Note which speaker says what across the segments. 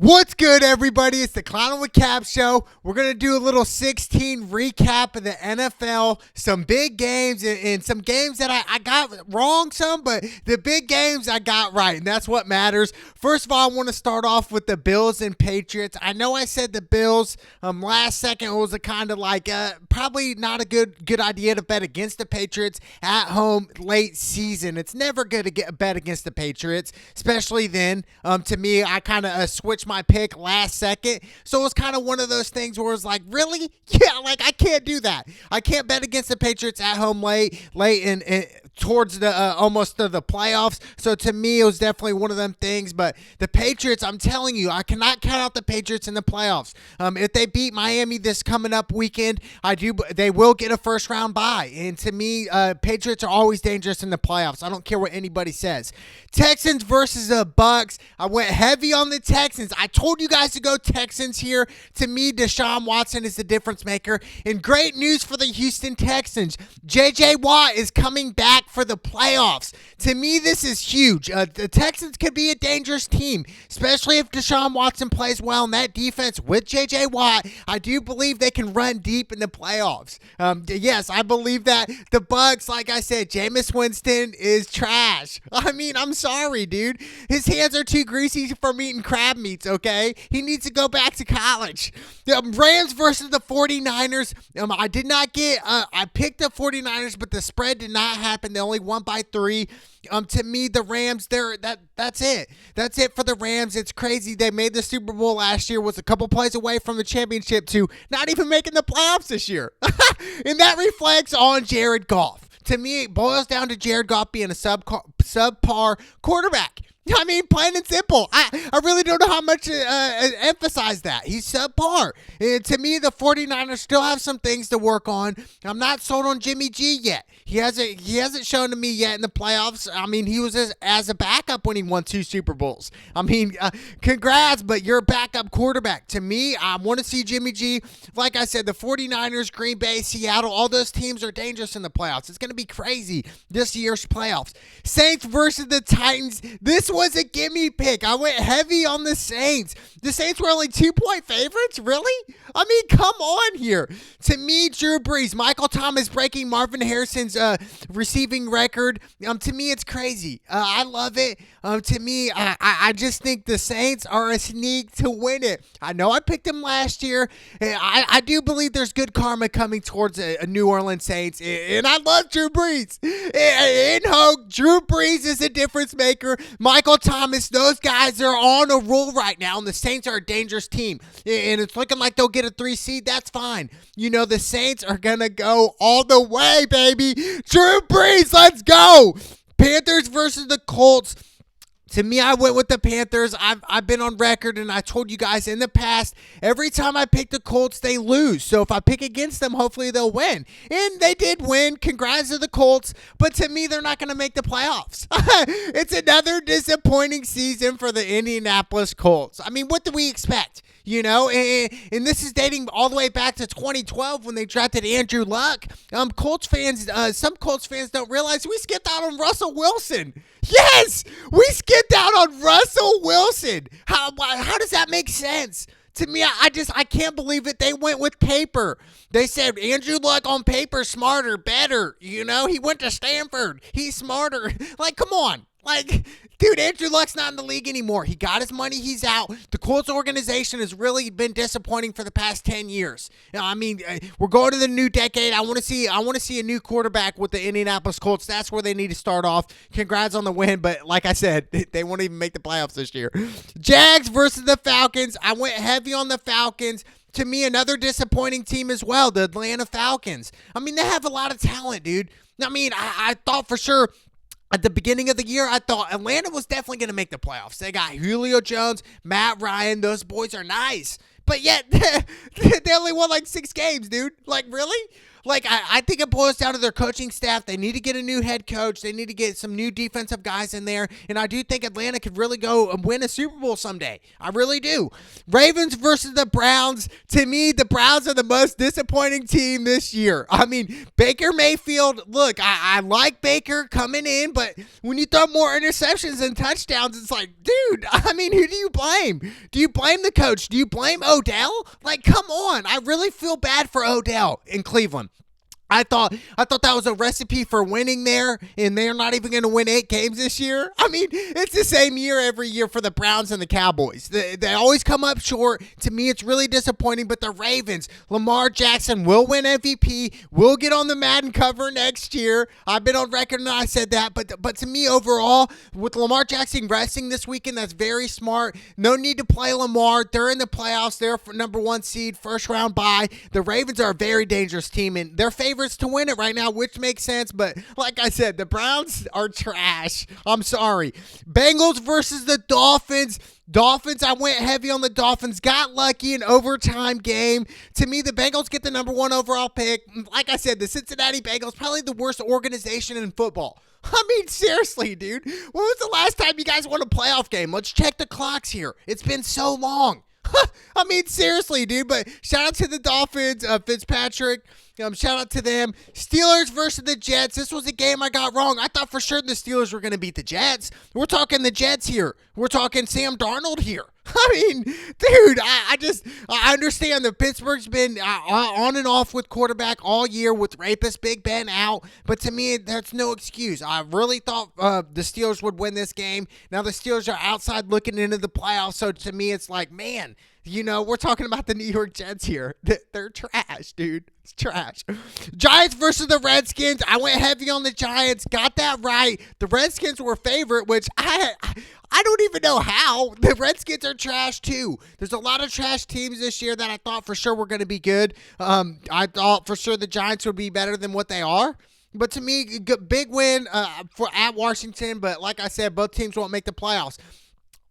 Speaker 1: What's good, everybody? It's the Clown with Cap show. We're going to do a little 16 recap of the NFL, some big games and some games that I got wrong some, but the big games I got right, and that's what matters. First of all, I want to start off with the Bills and Patriots. I know I said the Bills last second was a kind of like probably not a good idea to bet against the Patriots at home late season. It's never good to bet against the Patriots, especially then. To me, I kind of switched my pick last second. So it was kind of one of those things where it's like, really? Yeah, like I can't do that. I can't bet against the Patriots at home late and towards the almost to the playoffs. So to me, it was definitely one of them things. But the Patriots, I'm telling you, I cannot count out the Patriots in the playoffs. If they beat Miami this coming up weekend, they will get a first round bye. And to me, Patriots are always dangerous in the playoffs. I don't care what anybody says. Texans versus the Bucks. I went heavy on the Texans. I told you guys to go Texans here. To me, Deshaun Watson is the difference maker. And great news for the Houston Texans. J.J. Watt is coming back for the playoffs. To me, this is huge. The Texans could be a dangerous team, especially if Deshaun Watson plays well in that defense with J.J. Watt. I do believe they can run deep in the playoffs. Yes, I believe that. The Bucks, like I said, Jameis Winston is trash. I mean, I'm sorry, dude. His hands are too greasy from eating crab meats, okay? He needs to go back to college. Rams versus the 49ers. I picked the 49ers, but the spread did not happen. They only won by 3. To me, the Rams, that's it. That's it for the Rams. It's crazy. They made the Super Bowl last year, was a couple plays away from the championship to not even making the playoffs this year. And that reflects on Jared Goff. To me, it boils down to Jared Goff being a subpar quarterback. I mean, plain and simple. I really don't know how much to emphasize that. He's subpar. To me, the 49ers still have some things to work on. I'm not sold on Jimmy G yet. He hasn't shown to me yet in the playoffs. I mean, he was as a backup when he won 2 Super Bowls. I mean, congrats, but you're a backup quarterback. To me, I want to see Jimmy G. Like I said, the 49ers, Green Bay, Seattle, all those teams are dangerous in the playoffs. It's going to be crazy this year's playoffs. Saints versus the Titans. This was a gimme pick. I went heavy on the Saints. The Saints were only 2-point favorites? Really? I mean, come on here. To me, Drew Brees, Michael Thomas breaking Marvin Harrison's receiving record. To me, it's crazy. I love it. To me, I just think the Saints are a sneak to win it. I know I picked them last year. I do believe there's good karma coming towards a New Orleans Saints. And I love Drew Brees. In Hogue, Drew Brees is a difference maker. Michael Thomas, those guys are on a roll right now, and the Saints are a dangerous team. And it's looking like they'll get a 3 seed. That's fine. You know, the Saints are going to go all the way, baby. Drew Brees, let's go. Panthers versus the Colts. To me, I went with the Panthers. I've been on record, and I told you guys in the past, every time I pick the Colts, they lose. So if I pick against them, hopefully they'll win. And they did win. Congrats to the Colts. But to me, they're not going to make the playoffs. It's another disappointing season for the Indianapolis Colts. I mean, what do we expect? You know, and this is dating all the way back to 2012 when they drafted Andrew Luck. Colts fans, some Colts fans don't realize we skipped out on Russell Wilson. Yes, we skipped out on Russell Wilson. How does that make sense? To me, I can't believe it. They went with paper. They said Andrew Luck on paper, smarter, better. You know, he went to Stanford. He's smarter. Like, come on. Like, dude, Andrew Luck's not in the league anymore. He got his money. He's out. The Colts organization has really been disappointing for the past 10 years. I mean, we're going to the new decade. I want to see a new quarterback with the Indianapolis Colts. That's where they need to start off. Congrats on the win, but like I said, they won't even make the playoffs this year. Jags versus the Falcons. I went heavy on the Falcons. To me, another disappointing team as well, the Atlanta Falcons. I mean, they have a lot of talent, dude. I mean, I thought for sure at the beginning of the year, I thought Atlanta was definitely going to make the playoffs. They got Julio Jones, Matt Ryan. Those boys are nice. But yet, they only won like 6 games, dude. Like, really? Like, I think it boils down to their coaching staff. They need to get a new head coach. They need to get some new defensive guys in there. And I do think Atlanta could really go and win a Super Bowl someday. I really do. Ravens versus the Browns. To me, the Browns are the most disappointing team this year. I mean, Baker Mayfield, look, I like Baker coming in, but when you throw more interceptions than touchdowns, it's like, dude, I mean, who do you blame? Do you blame the coach? Do you blame Odell? Like, come on. I really feel bad for Odell in Cleveland. I thought that was a recipe for winning there, and they're not even going to win 8 games this year. I mean, it's the same year every year for the Browns and the Cowboys. They always come up short. To me, it's really disappointing, but the Ravens, Lamar Jackson will win MVP, will get on the Madden cover next year. I've been on record and I said that, but to me, overall, with Lamar Jackson resting this weekend, that's very smart. No need to play Lamar. They're in the playoffs. They're for number 1 seed, first round bye. The Ravens are a very dangerous team, and they're favorites to win it right now, which makes sense, but like I said, the Browns are trash. I'm sorry. Bengals versus the Dolphins. I went heavy on the Dolphins, got lucky in overtime game. To me, the Bengals get the number 1 overall pick. Like I said, the Cincinnati Bengals, probably the worst organization in football. I mean, seriously, dude. When was the last time you guys won a playoff game? Let's check the clocks here. It's been so long. I mean, seriously, dude. But shout out to the Dolphins, Fitzpatrick. Shout out to them. Steelers versus the Jets. This was a game I got wrong. I thought for sure the Steelers were going to beat the Jets. We're talking the Jets here. We're talking Sam Darnold here. I mean, dude, I understand that Pittsburgh's been on and off with quarterback all year with rapist Big Ben out, but to me, that's no excuse. I really thought the Steelers would win this game. Now the Steelers are outside looking into the playoffs, so to me, it's like, man, you know, we're talking about the New York Jets here. They're trash, dude. It's trash. Giants versus the Redskins. I went heavy on the Giants. Got that right. The Redskins were favorite, which I don't even know how. The Redskins are trash, too. There's a lot of trash teams this year that I thought for sure were going to be good. I thought for sure the Giants would be better than what they are. But to me, big win at Washington. But like I said, both teams won't make the playoffs.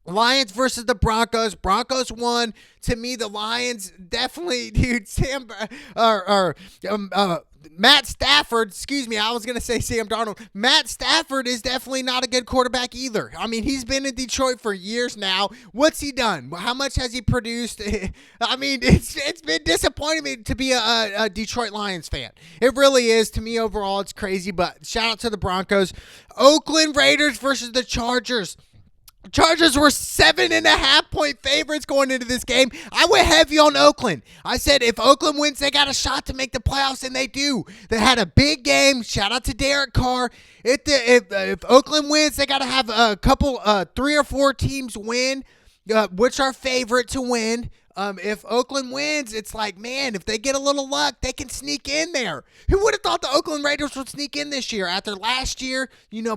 Speaker 1: Lions versus the Broncos. Broncos won. To me, the Lions definitely, dude. Matt Stafford. Excuse me, I was gonna say Sam Darnold. Matt Stafford is definitely not a good quarterback either. I mean, he's been in Detroit for years now. What's he done? How much has he produced? I mean, it's been disappointing me to be a Detroit Lions fan. It really is. To me, overall, it's crazy. But shout out to the Broncos. Oakland Raiders versus the Chargers. Chargers were 7.5-point favorites going into this game. I went heavy on Oakland. I said if Oakland wins, they got a shot to make the playoffs, and they do. They had a big game. Shout out to Derek Carr. If Oakland wins, they got to have a couple, 3 or 4 teams win, which are favorite to win. If Oakland wins, it's like, man, if they get a little luck, they can sneak in there. Who would have thought the Oakland Raiders would sneak in this year after last year,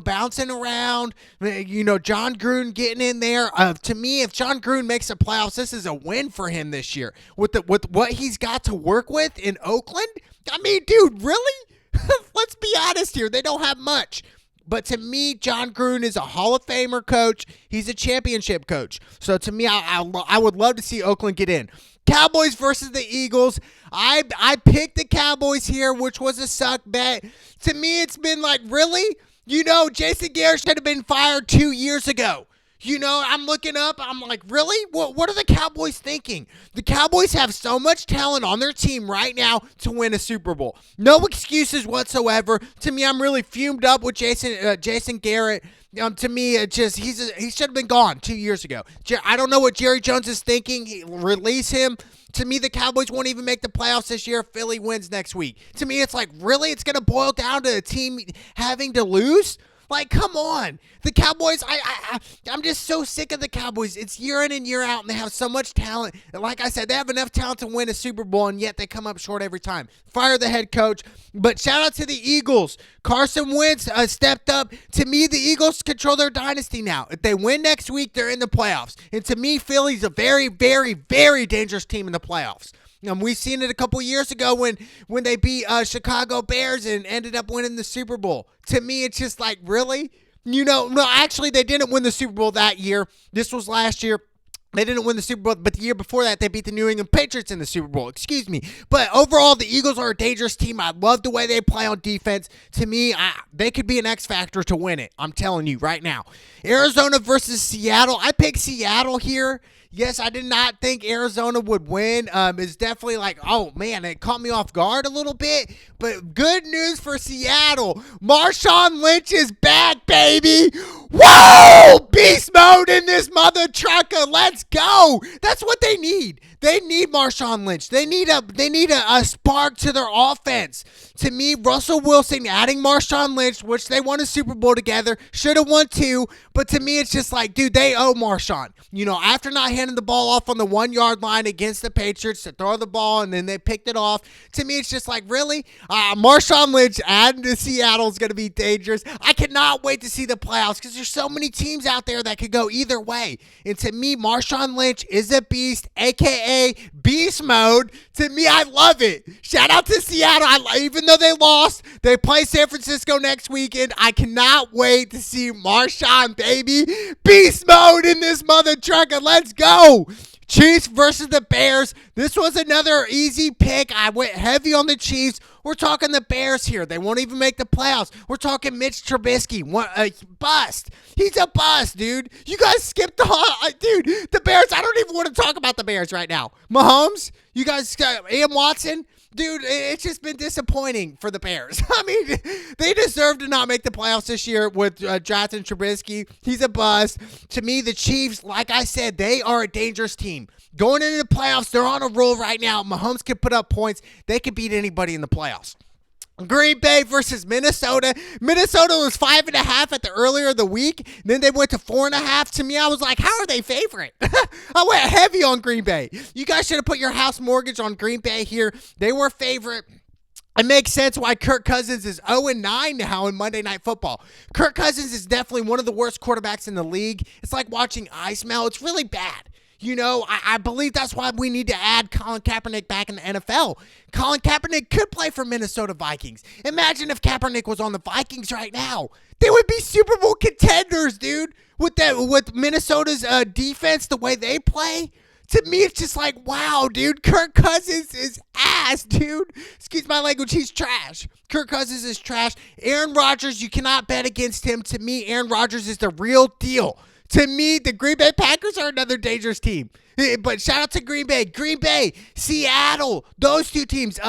Speaker 1: bouncing around, John Gruden getting in there? To me, if John Gruden makes the playoffs, this is a win for him this year. With what he's got to work with in Oakland, I mean, dude, really? Let's be honest here. They don't have much. But to me, John Gruden is a Hall of Famer coach. He's a championship coach. So to me, I would love to see Oakland get in. Cowboys versus the Eagles. I picked the Cowboys here, which was a suck bet. To me, it's been like, really? Jason Garrett should have been fired 2 years ago. I'm looking up. I'm like, really? What are the Cowboys thinking? The Cowboys have so much talent on their team right now to win a Super Bowl. No excuses whatsoever. To me, I'm really fumed up with Jason Garrett. To me, he should have been gone 2 years ago. I don't know what Jerry Jones is thinking. Release him. To me, the Cowboys won't even make the playoffs this year if Philly wins next week. To me, it's like, really? It's going to boil down to a team having to lose? Like, come on. The Cowboys, I'm just so sick of the Cowboys. It's year in and year out, and they have so much talent. And like I said, they have enough talent to win a Super Bowl, and yet they come up short every time. Fire the head coach. But shout out to the Eagles. Carson Wentz stepped up. To me, the Eagles control their dynasty now. If they win next week, they're in the playoffs. And to me, Philly's a very, very, very dangerous team in the playoffs. We've seen it a couple years ago when they beat Chicago Bears and ended up winning the Super Bowl. To me, it's just like, really? No, actually, they didn't win the Super Bowl that year. This was last year. They didn't win the Super Bowl, but the year before that, they beat the New England Patriots in the Super Bowl. Excuse me. But overall, the Eagles are a dangerous team. I love the way they play on defense. To me, they could be an X factor to win it. I'm telling you right now. Arizona versus Seattle. I picked Seattle here. Yes, I did not think Arizona would win. It's definitely like, oh, man, it caught me off guard a little bit. But good news for Seattle. Marshawn Lynch is back, baby. Whoa! Beast mode in this mother trucker. Let's go. That's what they need. They need Marshawn Lynch. They need a spark to their offense. To me, Russell Wilson adding Marshawn Lynch, which they won a Super Bowl together, should have won 2. But to me, it's just like, dude, they owe Marshawn. You know, after not handing the ball off on the 1-yard line against the Patriots to throw the ball and then they picked it off. To me, it's just like, really? Marshawn Lynch adding to Seattle is going to be dangerous. I cannot wait to see the playoffs because there's so many teams out there that could go either way. And to me, Marshawn Lynch is a beast, a.k.a. beast mode. To me, I love it. Shout out to Seattle. Even though they lost, they play San Francisco next weekend. I cannot wait to see Marshawn, baby. Beast mode in this mother trucker. Let's go. Chiefs versus the Bears. This was another easy pick. I went heavy on the Chiefs. We're talking the Bears here. They won't even make the playoffs. We're talking Mitch Trubisky. Bust. He's a bust, dude. You guys skipped dude, the Bears. I don't even want to talk about the Bears right now. Mahomes, you guys, Ian Watson. Dude, it's just been disappointing for the Bears. I mean, they deserve to not make the playoffs this year with Jonathan Trubisky. He's a bust. To me, the Chiefs, like I said, they are a dangerous team. Going into the playoffs, they're on a roll right now. Mahomes can put up points. They can beat anybody in the playoffs. Green Bay versus Minnesota. Minnesota was 5.5 at the earlier of the week. Then they went to 4.5. To me, I was like, how are they favorite? I went heavy on Green Bay. You guys should have put your house mortgage on Green Bay here. They were favorite. It makes sense why Kirk Cousins is 0-9 now in Monday Night Football. Kirk Cousins is definitely one of the worst quarterbacks in the league. It's like watching ice melt. It's really bad. You know, I believe that's why we need to add Colin Kaepernick back in the NFL. Colin Kaepernick could play for Minnesota Vikings. Imagine if Kaepernick was on the Vikings right now. They would be Super Bowl contenders, dude. With Minnesota's defense, the way they play. To me, it's just like, wow, dude. Kirk Cousins is ass, dude. Excuse my language. He's trash. Kirk Cousins is trash. Aaron Rodgers, you cannot bet against him. To me, Aaron Rodgers is the real deal. To me, the Green Bay Packers are another dangerous team. But shout out to Green Bay, Seattle, those two teams.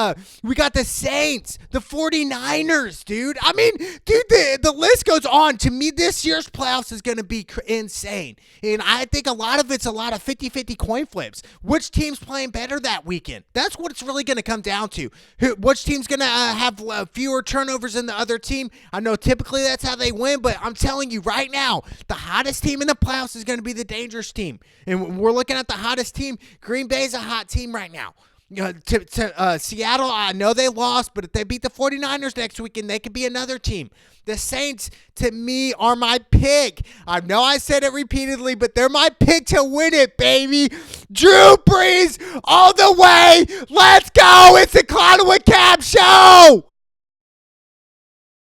Speaker 1: We got the Saints, the 49ers, dude. I mean, dude, the list goes on. To me, this year's playoffs is going to be insane. And I think a lot of it's a lot of 50-50 coin flips. Which team's playing better that weekend? That's what it's really going to come down to. Which team's going to have fewer turnovers than the other team? I know typically that's how they win, but I'm telling you right now, the hottest team in the playoffs is going to be the dangerous team. And we're looking at the hottest team. Green Bay's a hot team right now. To Seattle, I know they lost, but if they beat the 49ers next weekend, they could be another team. The Saints, to me, are my pick. I know I said it repeatedly, but they're my pick to win it, baby. Drew Brees all the way. Let's go. It's the Clown with Cap Show.